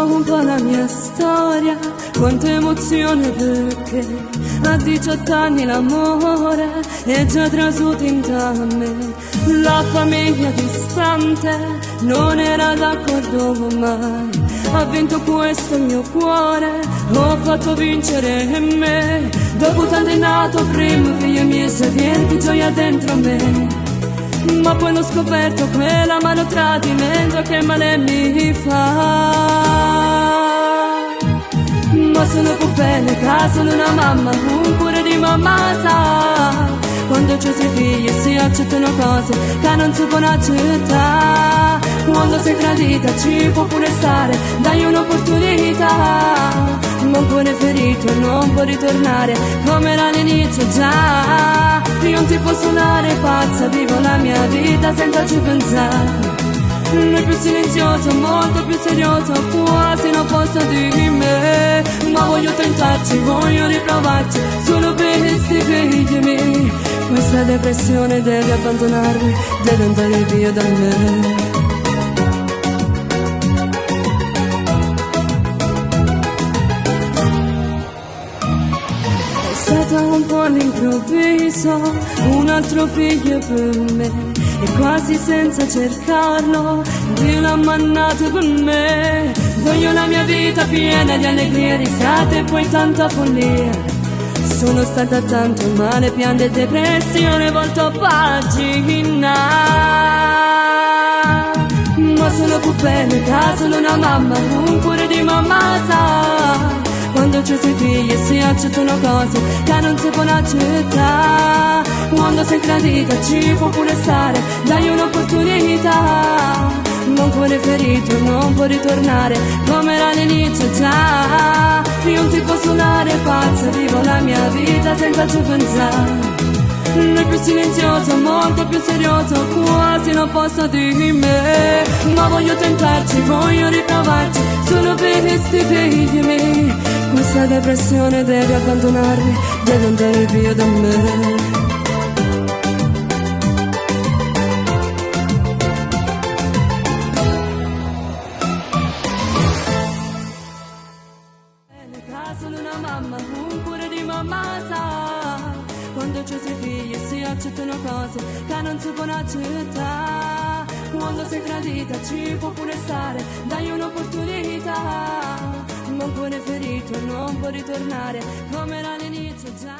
un po' la mia storia, quanta emozione perché a 18 anni l'amore è già trasuto in me. La famiglia distante non era d'accordo mai, ha vinto questo il mio cuore, ho fatto vincere me. Dopo tanto è nato primo figlio mio, se viene di gioia dentro me. Ma poi l'ho scoperto, quella mano tradimento che male mi fa. Ma sono più bene che sono una mamma, un cuore di mamma sa. Quando c'è sei figli si accettano cose che non si possono accettare. Quando sei tradita ci può pure stare, dai un'opportunità. Ma un cuore ferito non può ritornare come era all'inizio già. Io non ti posso dare pazza, vivo la mia vita senza ci pensare. Non è più silenzioso, molto più serioso, quasi non posso di me. Ma voglio tentarci, voglio riprovarci, solo per questi figli miei. Questa depressione deve abbandonarmi, deve andare via da me. È stato un po' all'improvviso, un altro figlio per me, e quasi senza cercarlo, Dio l'ha mandato con me. Voglio la mia vita piena di allegria, risate e poi tanta follia. Sono stata tanto male, pianto e depressione, volto pagina. Ma sono più bene che sono una mamma, un cuore di mamma sa. Quando c'è sei figli si accettano cose che non si possono accettare. Quando sei tradita ci può pure stare, dai un'opportunità. Ma un cuore ferito non può ritornare come era all'inizio già. Io non ti posso dare pazza, vivo la mia vita senza ci pensare. Non è più silenzioso, molto più serioso, quasi non posso di me. Ma voglio tentarci, voglio riprovarci, solo per questi figli miei. Questa depressione deve abbandonarmi, deve andare via da me. Sono una mamma, un cuore di mamma sa. Quando c'è sei figli si accettano cose che non si possono accettare. Quando sei tradita ci può pure stare, dai un'opportunità. Ma un cuore ferito non può ritornare come era all'inizio già.